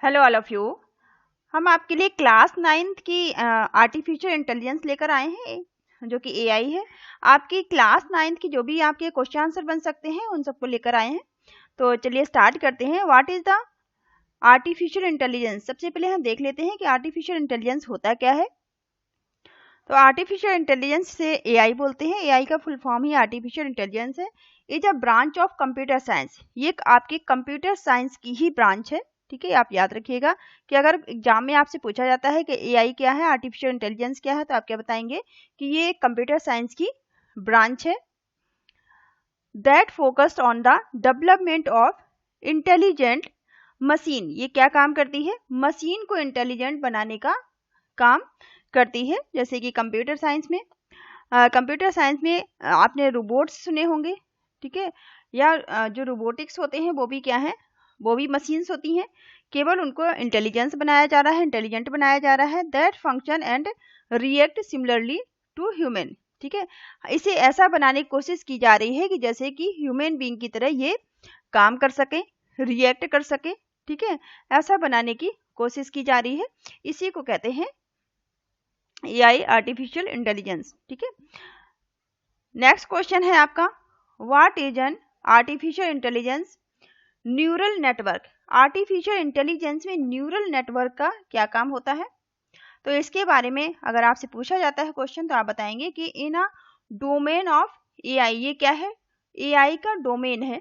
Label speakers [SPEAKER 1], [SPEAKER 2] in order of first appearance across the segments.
[SPEAKER 1] Hello all of you. हम आपके लिए क्लास 9th की आर्टिफिशियल इंटेलिजेंस लेकर आए हैं जो कि एआई है। आपकी क्लास 9th की जो भी आपके क्वेश्चन आंसर बन सकते हैं उन सबको लेकर आए हैं। तो चलिए स्टार्ट करते हैं। What is the artificial intelligence? सबसे पहले हम देख लेते हैं कि आर्टिफिशियल इंटेलिजेंस होता क्या है। तो आर्टिफिशियल इंटेलिजेंस से एआई बोलते हैं। एआई का फुल फॉर्म ही आर्टिफिशियल इंटेलिजेंस है। Is a branch of computer science. ये आपके कंप्यूटर साइंस की ही ब्रांच है। ठीक है, आप याद रखिएगा कि अगर एग्जाम में आपसे पूछा जाता है कि एआई क्या है, आर्टिफिशियल इंटेलिजेंस क्या है, तो आप क्या बताएंगे कि ये कंप्यूटर साइंस की ब्रांच है। That focused on the development of intelligent machine. ये क्या काम करती है? मशीन को इंटेलिजेंट बनाने का काम करती है। जैसे कि कंप्यूटर साइंस में आपने रोबोट्स सुने होंगे, ठीक है, या जो रोबोटिक्स होते हैं वो भी क्या है, वो भी मशीन्स होती हैं। केवल उनको इंटेलिजेंस बनाया जा रहा है, इंटेलिजेंट बनाया जा रहा है। That function and react similarly to human. ठीक है, इसे ऐसा बनाने की कोशिश की जा रही है कि जैसे कि ह्यूमन बीइंग की तरह ये काम कर सके, रिएक्ट कर सके। ठीक है, ऐसा बनाने की कोशिश की जा रही है। इसी को कहते हैं एआई, आर्टिफिशियल इंटेलिजेंस। ठीक है, नेक्स्ट क्वेश्चन है आपका, what is an artificial intelligence neural network? Artificial intelligence में न्यूरल नेटवर्क का क्या काम होता है? तो इसके बारे में अगर आपसे पूछा जाता है क्वेश्चन तो आप बताएंगे कि इन अ डोमेन ऑफ एआई। ये क्या है? एआई का डोमेन है।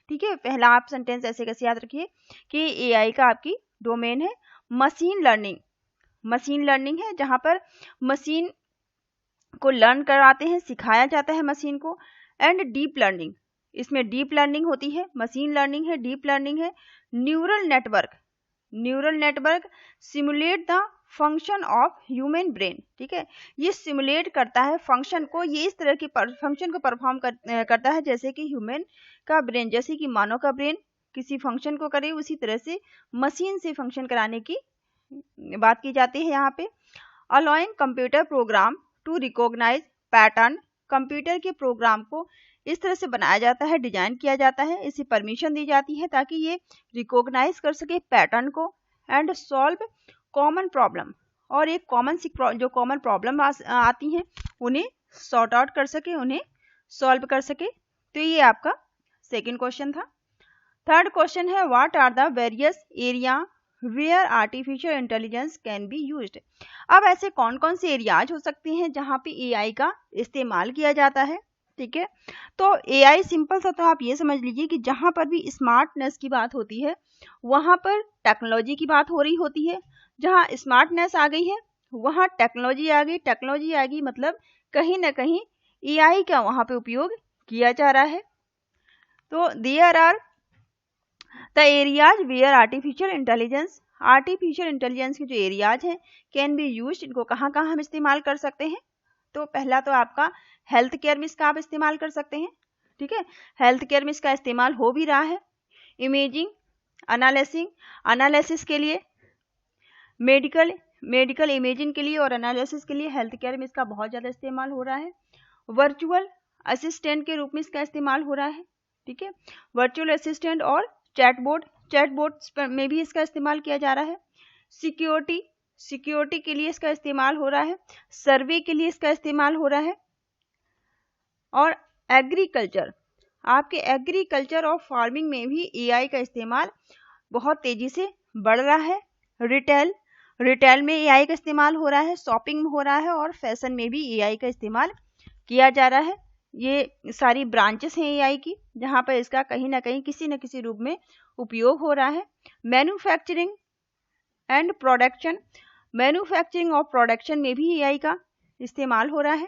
[SPEAKER 1] ठीक है, पहला आप सेंटेंस ऐसे कैसे याद रखिए कि एआई का आपकी डोमेन है। मशीन लर्निंग, मशीन लर्निंग है जहां पर मशीन को लर्न कराते हैं, सिखाया जाता है मशीन को। एंड डीप लर्निंग, इसमें डीप लर्निंग होती है। मशीन लर्निंग है, डीप लर्निंग है। Neural network, neural network simulate the function of human brain. ठीक है, ये सिमुलेट करता है फंक्शन को, ये इस तरह की फंक्शन को परफॉर्म करता है जैसे कि ह्यूमन का ब्रेन, जैसे कि मानव का ब्रेन किसी फंक्शन को करे, उसी तरह से मशीन से फंक्शन कराने की बात की जाती है यहाँ पे। Allowing computer program to recognise pattern. Computer के प्रोग्राम को इस तरह से बनाया जाता है, डिजाइन किया जाता है, इसे परमिशन दी जाती है ताकि ये रिकॉग्नाइज कर सके पैटर्न को। एंड सॉल्व कॉमन प्रॉब्लम, और एक जो कॉमन प्रॉब्लम आती हैं उन्हें सॉर्ट आउट कर सके, उन्हें सॉल्व कर सके। तो ये आपका सेकेंड क्वेश्चन था। थर्ड क्वेश्चन है, what are the various area where artificial intelligence can be used? अब ऐसे कौन कौन से एरियाज हो सकते हैं जहां पे एआई का इस्तेमाल किया जाता है? ठीक है, तो एआई सिंपल सा तो आप ये समझ लीजिए कि जहां पर भी स्मार्टनेस की बात होती है वहां पर टेक्नोलॉजी की बात हो रही होती है। जहां स्मार्टनेस आ गई है वहां टेक्नोलॉजी आ गई। टेक्नोलॉजी आ गई मतलब कहीं ना कहीं एआई का वहां पे उपयोग किया जा रहा है। तो there are the areas where artificial intelligence के जो एरियाज हैं कैन बी यूज्ड, इनको कहाँ कहाँ हम इस्तेमाल कर सकते हैं? तो पहला तो आपका हेल्थ केयर में इसका आप इस्तेमाल कर सकते हैं। ठीक है, हेल्थ केयर में इसका इस्तेमाल हो भी रहा है। इमेजिंग, एनालिसिस के लिए, मेडिकल इमेजिंग के लिए और एनालिसिस के लिए हेल्थ केयर में इसका बहुत ज़्यादा इस्तेमाल हो रहा है। वर्चुअल असिस्टेंट के रूप में इसका इस्तेमाल हो रहा है। ठीक है, वर्चुअल असिस्टेंट और चैटबोट में भी इसका इस्तेमाल किया जा रहा है। सिक्योरिटी के लिए इसका इस्तेमाल हो रहा है। सर्वे के लिए इसका इस्तेमाल हो रहा है। और एग्रीकल्चर, आपके एग्रीकल्चर और फार्मिंग में भी एआई का इस्तेमाल बहुत तेजी से बढ़ रहा है। रिटेल में एआई का इस्तेमाल हो रहा है, शॉपिंग में हो रहा है और फैशन में भी एआई का इस्तेमाल किया जा रहा है। ये सारी ब्रांचेस हैं एआई की जहां पर इसका कहीं ना कहीं किसी न किसी रूप में उपयोग हो रहा है। मैन्युफैक्चरिंग एंड प्रोडक्शन, मैन्युफैक्चरिंग और प्रोडक्शन में भी एआई का इस्तेमाल हो रहा है।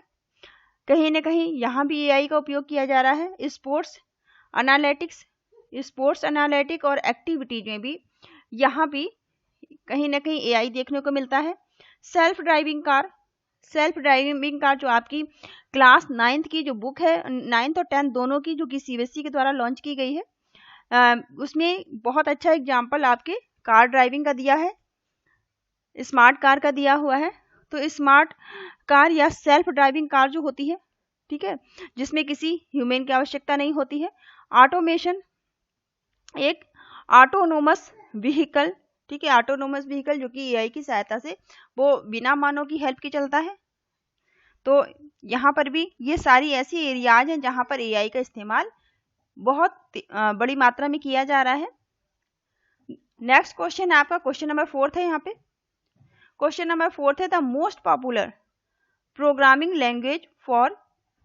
[SPEAKER 1] कहीं ना कहीं यहाँ भी एआई का उपयोग किया जा रहा है। स्पोर्ट्स एनालिटिक और एक्टिविटीज में भी यहाँ भी कहीं ना कहीं एआई देखने को मिलता है। सेल्फ ड्राइविंग कार जो आपकी क्लास 9th की जो बुक है, 9th और 10th दोनों की, जो कि सीबीएसई के द्वारा लॉन्च की गई है, उसमें बहुत अच्छा एग्जाम्पल आपके कार ड्राइविंग का दिया है, स्मार्ट कार का दिया हुआ है। तो स्मार्ट कार या सेल्फ ड्राइविंग कार जो होती है, ठीक है, जिसमें किसी ह्यूमन की आवश्यकता नहीं होती है। ऑटोमेशन, एक ऑटोनोमस व्हीकल, ठीक है, ऑटोनोमस व्हीकल जो कि एआई की सहायता से वो बिना मानव की हेल्प के चलता है। तो यहाँ पर भी ये सारी ऐसी एरियाज हैं जहाँ पर एआई का इस्तेमाल बहुत बड़ी मात्रा में किया जा रहा है। नेक्स्ट क्वेश्चन आपका क्वेश्चन नंबर 4 है। यहाँ पे क्वेश्चन नंबर 4 है the most popular programming language for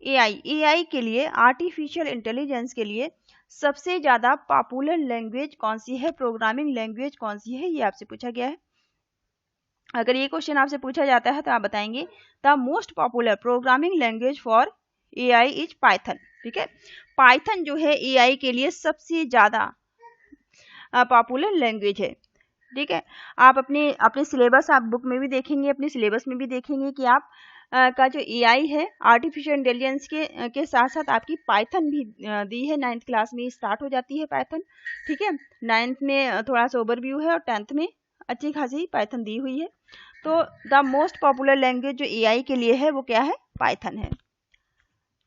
[SPEAKER 1] AI. AI के लिए, आर्टिफिशियल इंटेलिजेंस के लिए सबसे ज्यादा पॉपुलर लैंग्वेज कौन सी है, प्रोग्रामिंग लैंग्वेज कौन सी है, ये आपसे पूछा गया है। अगर ये क्वेश्चन आपसे पूछा जाता है तो आप बताएंगे the most popular programming language for AI is Python. ठीक है, पाइथन जो है एआई के लिए सबसे ज्यादा पॉपुलर लैंग्वेज है। ठीक है, आप अपने सिलेबस, आप बुक में भी देखेंगे, अपने सिलेबस में भी देखेंगे कि आप का जो एआई है आर्टिफिशियल इंटेलिजेंस के साथ साथ आपकी पाइथन भी दी है। 9th क्लास में स्टार्ट हो जाती है पाइथन। ठीक है, 9th में थोड़ा सा ओवरव्यू है और 10th में अच्छी खासी पाइथन दी हुई है। तो द मोस्ट पॉपुलर लैंग्वेज जो एआई के लिए है वो क्या है, पाइथन है।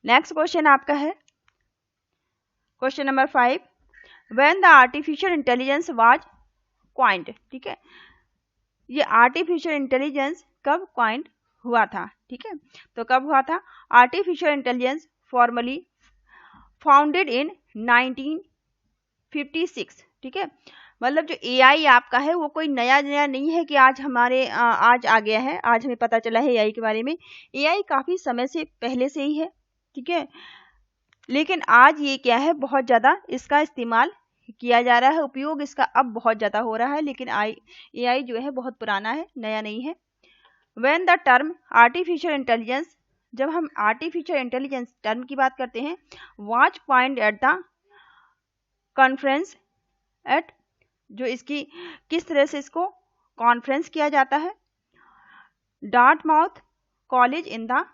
[SPEAKER 1] नेक्स्ट क्वेश्चन आपका है question number 5 when the artificial intelligence was coined. ठीक है, ये आर्टिफिशियल इंटेलिजेंस कब क्वाइंड हुआ था। ठीक है, तो कब हुआ था, artificial intelligence formally founded in 1956। ठीक है, मतलब जो एआई आपका है वो कोई नया नहीं है कि आज आज आ गया है, आज हमें पता चला है एआई के बारे में। एआई काफी समय से पहले से ही है। ठीक है, लेकिन आज ये क्या है, बहुत ज्यादा इसका इस्तेमाल किया जा रहा है, उपयोग इसका अब बहुत ज्यादा हो रहा है। लेकिन एआई जो है बहुत पुराना है, नया नहीं है। When the term artificial intelligence, जब हम आर्टिफिशियल इंटेलिजेंस टर्म की बात करते हैं, was coined at the conference at, जो इसकी किस तरह से इसको कॉन्फ्रेंस किया जाता है, डार्टमाउथ कॉलेज इन द,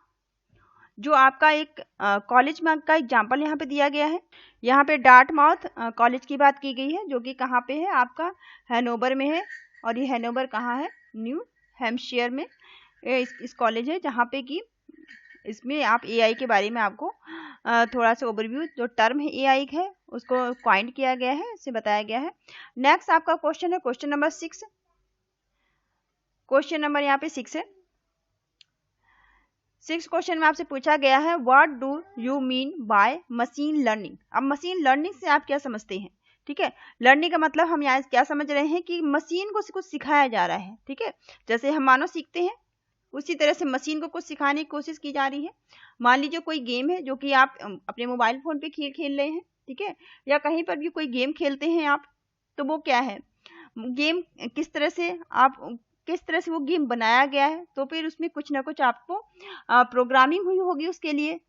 [SPEAKER 1] जो आपका एक कॉलेज में का एग्जाम्पल यहाँ पे दिया गया है। यहाँ पे डार्टमाउथ कॉलेज की बात की गई है जो कि कहाँ पे है, आपका हैनोवर में है। और ये हैनोवर कहाँ है, न्यू हैम्पशायर में इस कॉलेज है, जहाँ पे कि इसमें आप एआई के बारे में आपको थोड़ा सा ओवरव्यू, जो टर्म है एआई है उसको क्वाइंट किया गया है, इसे बताया गया है। नेक्स्ट आपका क्वेश्चन है क्वेश्चन नंबर 6। क्वेश्चन नंबर यहाँ पे 6 है। 6 क्वेश्चन में आपसे पूछा गया है what do you mean by machine learning. अब मशीन लर्निंग से आप क्या समझते हैं। ठीक है, लर्निंग का मतलब हम यहाँ क्या समझ रहे हैं कि मशीन को कुछ सिखाया जा रहा है। ठीक है, जैसे हम मानव सीखते हैं उसी तरह से मशीन को कुछ सिखाने की कोशिश की जा रही है। मान लीजिए कोई गेम है जो कि आप अपने मोबाइल फोन पे खेल रहे हैं। ठीक है, या कहीं पर भी कोई गेम खेलते हैं आप, तो वो क्या है, गेम किस तरह से वो गेम बनाया गया है, तो फिर उसमें कुछ ना कुछ आपको प्रोग्रामिंग हुई होगी उसके लिए।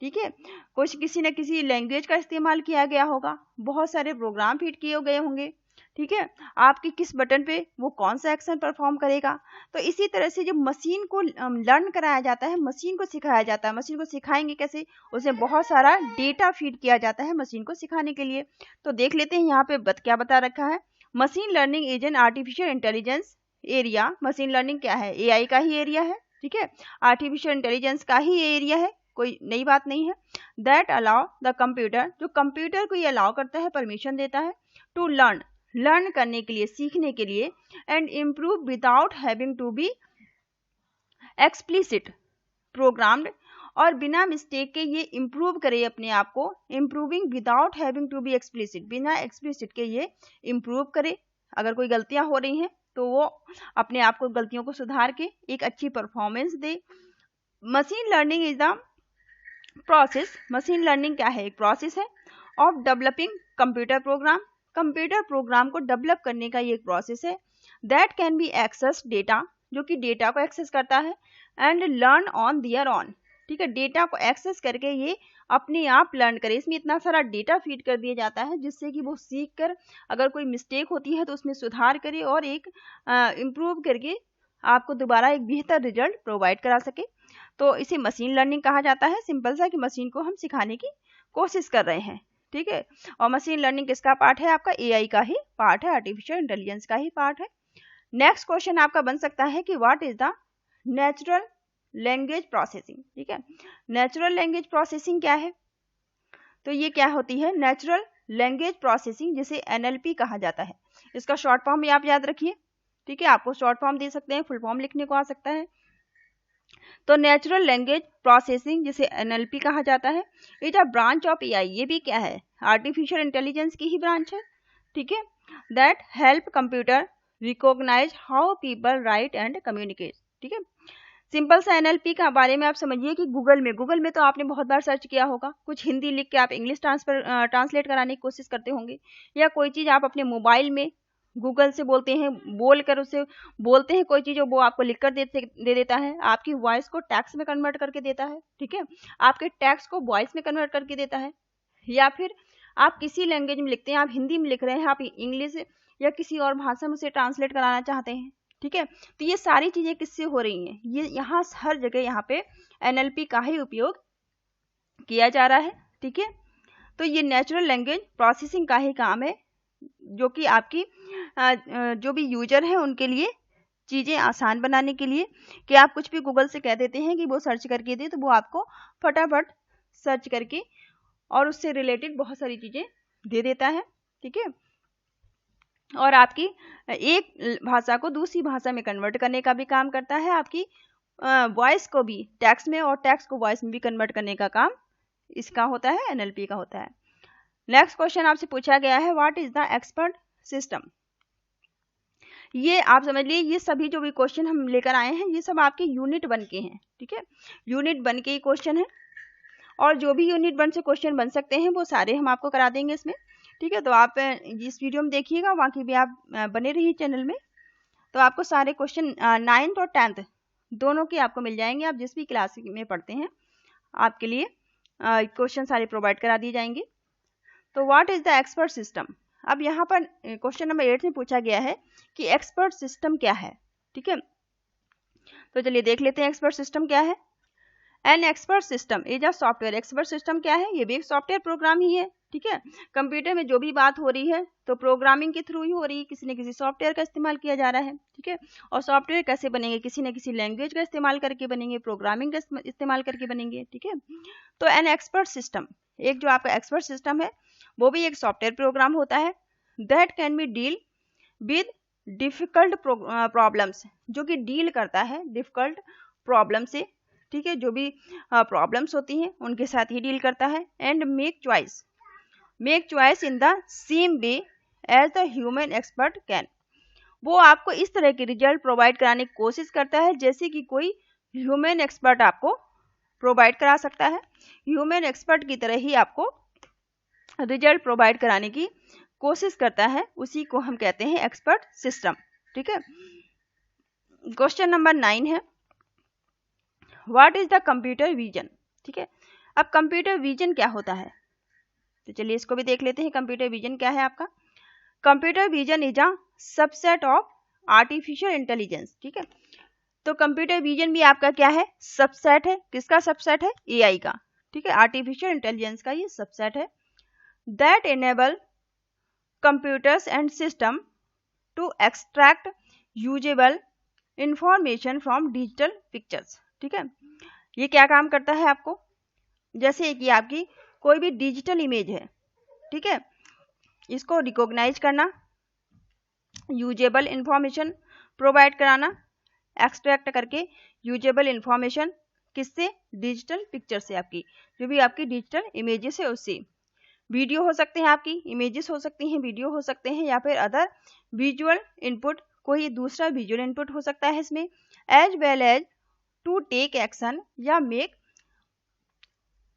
[SPEAKER 1] ठीक है, कुछ किसी न किसी लैंग्वेज का इस्तेमाल किया गया होगा, बहुत सारे प्रोग्राम फीड किए गए होंगे। ठीक है, आपके किस बटन पे वो कौन सा एक्शन परफॉर्म करेगा। तो इसी तरह से जो मशीन को लर्न कराया जाता है, मशीन को सिखाया जाता है। मशीन को सिखाएंगे कैसे, उसे बहुत सारा डेटा फीड किया जाता है मशीन को सिखाने के लिए। तो देख लेते हैं यहाँ पे क्या बता रखा है, machine learning is an artificial intelligence area. Machine learning क्या है, एआई का ही एरिया है। ठीक है, आर्टिफिशियल इंटेलिजेंस का ही एरिया है, कोई नई बात नहीं है। दैट अलाउ द कंप्यूटर, जो कंप्यूटर को ये अलाउ करता है, परमिशन देता है, टू लर्न करने के लिए, सीखने के लिए, and improve without having to be explicit programmed, और बिना मिस्टेक के ये इम्प्रूव करे अपने आप को, improving without having to be explicit, बिना एक्सप्लिसिट के ये इम्प्रूव करे। अगर कोई गलतियां हो रही हैं तो वो अपने आप को, गलतियों को सुधार के एक अच्छी परफॉर्मेंस दे। Machine learning is the process, machine learning क्या है, एक प्रोसेस है of developing computer program, computer program को डेवलप करने का ये एक प्रोसेस है। That can be access data, जो कि डेटा को एक्सेस करता है, and learn on their own. ठीक है, डेटा को एक्सेस करके ये अपने आप लर्न करे। इसमें इतना सारा डेटा फीड कर दिया जाता है जिससे कि वो सीख कर, अगर कोई मिस्टेक होती है तो उसमें सुधार करे और एक इम्प्रूव करके आपको दोबारा एक बेहतर रिजल्ट प्रोवाइड करा सके। तो इसे मशीन लर्निंग कहा जाता है। सिंपल सा कि मशीन को हम सिखाने की कोशिश कर रहे हैं। ठीक है, और मशीन लर्निंग किसका पार्ट है, आपका एआई का ही पार्ट है, आर्टिफिशियल इंटेलिजेंस का ही पार्ट है। नेक्स्ट क्वेश्चन आपका बन सकता है कि what is the natural language processing. ठीक है, नेचुरल लैंग्वेज प्रोसेसिंग क्या है, तो ये क्या होती है, नेचुरल लैंग्वेज प्रोसेसिंग, जिसे एनएलपी कहा जाता है। इसका शॉर्ट फॉर्म भी आप याद रखिए, ठीक है। आपको शॉर्ट फॉर्म दे सकते हैं, फुल फॉर्म लिखने को आ सकता है। तो नेचुरल लैंग्वेज प्रोसेसिंग जिसे NLP कहा जाता है, is a branch of AI। ये भी क्या है, आर्टिफिशियल इंटेलिजेंस की ही ब्रांच है, ठीक है। That help computer recognise how people write and communicate, ठीक है। सिंपल सा NLP का बारे में आप समझिए कि गूगल में तो आपने बहुत बार सर्च किया होगा, कुछ हिंदी लिख के आप इंग्लिश ट्रांसलेट कराने की कोशिश करते होंगे, या कोई चीज़ आप अपने मोबाइल में गूगल से बोलते हैं, बोलकर उसे बोलते हैं कोई चीज़, वो आपको लिख कर दे देता है, आपकी वॉइस को टेक्स्ट में कन्वर्ट करके देता है, ठीक है। आपके टेक्स्ट को वॉइस में कन्वर्ट करके देता है, या फिर आप किसी लैंग्वेज में लिखते हैं, आप हिंदी में लिख रहे हैं, आप इंग्लिश या किसी और भाषा में उसे ट्रांसलेट कराना चाहते हैं, ठीक है। तो ये सारी चीज़ें किससे हो रही हैं, ये यहाँ हर जगह यहाँ पे NLP का ही उपयोग किया जा रहा है, ठीक है। तो ये नेचुरल लैंग्वेज प्रोसेसिंग का ही काम है, जो कि आपकी जो भी यूजर हैं उनके लिए चीज़ें आसान बनाने के लिए, कि आप कुछ भी गूगल से कह देते हैं कि वो सर्च करके दे, तो वो आपको फटाफट सर्च करके और उससे रिलेटेड बहुत सारी चीज़ें दे देता है, ठीक है। और आपकी एक भाषा को दूसरी भाषा में कन्वर्ट करने का भी काम करता है, आपकी वॉइस को भी टेक्स्ट में और टेक्स्ट को वॉइस में भी कन्वर्ट करने का काम इसका होता है, NLP का होता है। नेक्स्ट क्वेश्चन आपसे पूछा गया है, what is the expert system. ये आप समझ लीजिए, ये सभी जो भी क्वेश्चन हम लेकर आए हैं ये सब आपके यूनिट 1 के हैं, ठीक है। यूनिट 1 के ही क्वेश्चन है, और जो भी यूनिट 1 से क्वेश्चन बन सकते हैं वो सारे हम आपको करा देंगे इसमें, ठीक है। तो आप इस वीडियो में देखिएगा, बाकी भी आप बने रहिए चैनल में, तो आपको सारे क्वेश्चन 9th और 10th दोनों के आपको मिल जाएंगे। आप जिस भी क्लास में पढ़ते हैं आपके लिए क्वेश्चन सारे प्रोवाइड करा दिए जाएंगे। तो what is the expert system. अब यहाँ पर क्वेश्चन नंबर 8 में पूछा गया है कि एक्सपर्ट सिस्टम क्या है, ठीक है। तो चलिए देख लेते हैं एक्सपर्ट सिस्टम क्या है। An expert system is a software. Expert system क्या है, ये भी एक सॉफ्टवेयर प्रोग्राम ही है, ठीक है। कंप्यूटर में जो भी बात हो रही है तो प्रोग्रामिंग के थ्रू ही हो रही है, किसी न किसी सॉफ्टवेयर का इस्तेमाल किया जा रहा है, ठीक है। और सॉफ्टवेयर कैसे बनेंगे, किसी न किसी लैंग्वेज का इस्तेमाल करके बनेंगे, प्रोग्रामिंग का इस्तेमाल करके बनेंगे, ठीक है। तो एन एक्सपर्ट सिस्टम, एक जो आपका एक्सपर्ट सिस्टम है वो भी एक सॉफ्टवेयर प्रोग्राम होता है, that can B deal with difficult problems, जो कि डील करता है डिफिकल्ट प्रॉब्लम से, ठीक है। जो भी प्रॉब्लम्स होती हैं उनके साथ ही डील करता है। And make choice in the same way as the human expert can. वो आपको इस तरह के रिजल्ट प्रोवाइड कराने की कोशिश करता है जैसे कि कोई ह्यूमन एक्सपर्ट आपको प्रोवाइड करा सकता है। ह्यूमन एक्सपर्ट की तरह ही आपको रिजल्ट प्रोवाइड कराने की कोशिश करता है, उसी को हम कहते हैं एक्सपर्ट सिस्टम, ठीक है। क्वेश्चन नंबर 9 है, what is the computer vision, ठीक है। अब कंप्यूटर विजन क्या होता है, तो चलिए इसको भी देख लेते हैं। कंप्यूटर विजन क्या है आपका। Computer vision is a subset of artificial intelligence, ठीक है। तो कंप्यूटर विजन भी आपका क्या है, सबसेट है। किसका सबसेट है, AI का, ठीक है। आर्टिफिशियल इंटेलिजेंस का ये सबसेट है। That enable computers and system to extract usable information from digital pictures, ठीक है। ये क्या काम करता है आपको, जैसे कि आपकी कोई भी डिजिटल इमेज है, ठीक है, इसको रिकॉग्नाइज करना, यूजेबल इंफॉर्मेशन प्रोवाइड कराना, एक्सट्रैक्ट करके यूजेबल इंफॉर्मेशन किससे, डिजिटल पिक्चर से, आपकी जो भी आपकी डिजिटल इमेजेस है उससे। वीडियो हो सकते हैं, आपकी इमेजेस हो सकती हैं, वीडियो हो सकते हैं, या फिर अदर विजुअल इनपुट, कोई दूसरा विजुअल इनपुट हो सकता है इसमें। As well as to take action या make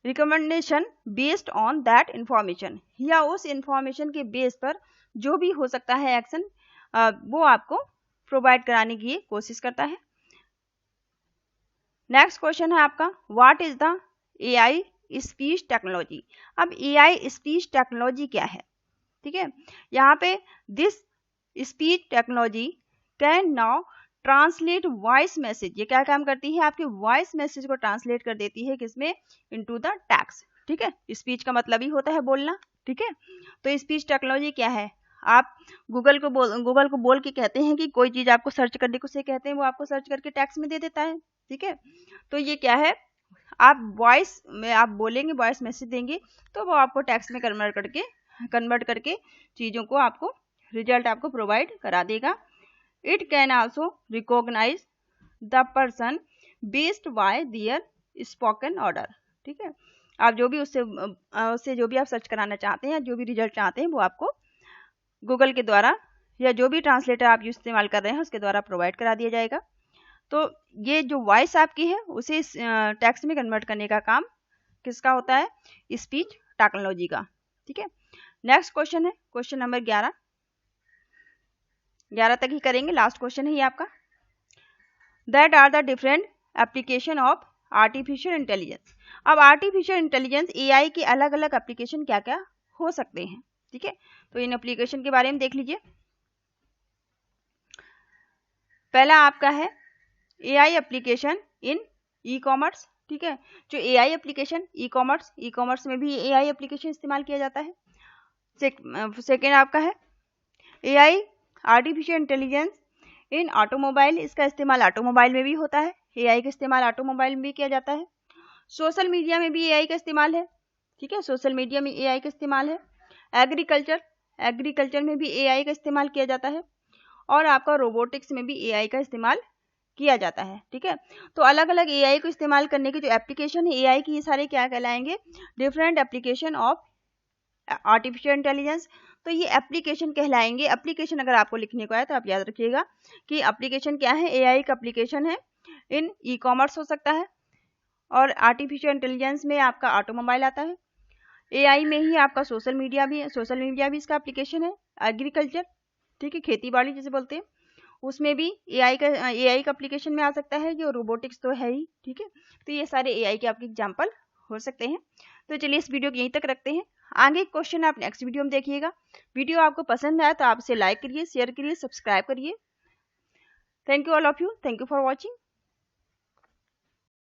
[SPEAKER 1] recommendation based on that information, या उस इंफॉर्मेशन के बेस पर जो भी हो सकता है एक्शन वो आपको प्रोवाइड कराने की कोशिश करता है। नेक्स्ट क्वेश्चन है आपका, what is the AI speech technology. अब AI स्पीच टेक्नोलॉजी क्या है, ठीक है। यहाँ पे this speech technology can now translate voice message. ये क्या काम करती है, आपके वॉइस मैसेज को ट्रांसलेट कर देती है किसमें, इनटू द टेक्स्ट, ठीक है। स्पीच का मतलब ही होता है बोलना, ठीक है। तो स्पीच टेक्नोलॉजी क्या है, आप गूगल को बोल के कहते हैं कि कोई चीज आपको सर्च करने को से कहते हैं, वो आपको सर्च करके टेक्स्ट में दे देता है, ठीक है। तो ये क्या है, आप वॉइस में आप बोलेंगे, वॉइस मैसेज देंगे तो वो आपको टेक्स्ट में कन्वर्ट करके चीज़ों को आपको रिजल्ट आपको प्रोवाइड करा देगा। It can also recognise the person based by their spoken order. ठीक है, आप जो भी उससे जो भी आप सर्च कराना चाहते हैं, जो भी रिजल्ट चाहते हैं, वो आपको गूगल के द्वारा या जो भी ट्रांसलेटर आप इस्तेमाल कर रहे हैं उसके द्वारा प्रोवाइड करा दिया जाएगा। तो ये जो वॉइस आपकी है उसे टेक्स्ट में कन्वर्ट करने का काम किसका होता है? स्पीच टेक्नोलॉजी का। ठीक है, नेक्स्ट क्वेश्चन है क्वेश्चन नंबर 11 तक ही करेंगे, लास्ट क्वेश्चन है ये आपका। That are the different application of artificial intelligence. अब आर्टिफिशियल इंटेलिजेंस एआई के अलग अलग एप्लीकेशन क्या क्या हो सकते हैं। ठीक है, तो इन एप्लीकेशन के बारे में देख लीजिए। पहला आपका है AI application in e commerce. ठीक है, जो एआई एप्लीकेशन ई कॉमर्स में भी एआई एप्लीकेशन इस्तेमाल किया जाता है। सेकेंड आपका है एआई आर्टिफिशियल इंटेलिजेंस इन ऑटोमोबाइल। इसका इस्तेमाल ऑटोमोबाइल में भी होता है, एआई का इस्तेमाल ऑटोमोबाइल में भी किया जाता है। सोशल मीडिया में भी एआई का इस्तेमाल है। ठीक है, सोशल मीडिया में एआई का इस्तेमाल है। एग्रीकल्चर में भी एआई का इस्तेमाल किया जाता है। और आपका रोबोटिक्स में भी एआई का इस्तेमाल किया जाता है। ठीक है, तो अलग अलग एआई को इस्तेमाल करने की जो एप्लीकेशन है एआई की, ये सारे क्या कहलाएंगे? Different application of artificial intelligence. तो ये एप्लीकेशन कहलाएंगे। एप्लीकेशन अगर आपको लिखने को आए तो आप याद रखिएगा कि एप्लीकेशन क्या है? एआई का एप्लीकेशन है इन ई कॉमर्स हो सकता है, और आर्टिफिशियल इंटेलिजेंस में आपका ऑटोमोबाइल आता है। एआई में ही आपका सोशल मीडिया भी है, सोशल मीडिया भी इसका एप्लीकेशन है। एग्रीकल्चर, ठीक है, खेती बाड़ी जिसे बोलते हैं, उसमें भी एआई का एप्लीकेशन में आ सकता है। जो रोबोटिक्स तो है ही। ठीक है, तो ये सारे एआई के आपके एग्जाम्पल हो सकते हैं। तो चलिए इस वीडियो को यहीं तक रखते हैं। आगे क्वेश्चन आप नेक्स्ट वीडियो में देखिएगा। वीडियो आपको पसंद आया तो आप इसे लाइक करिए, शेयर करिए, सब्सक्राइब करिए। Thank you all of you, thank you for watching.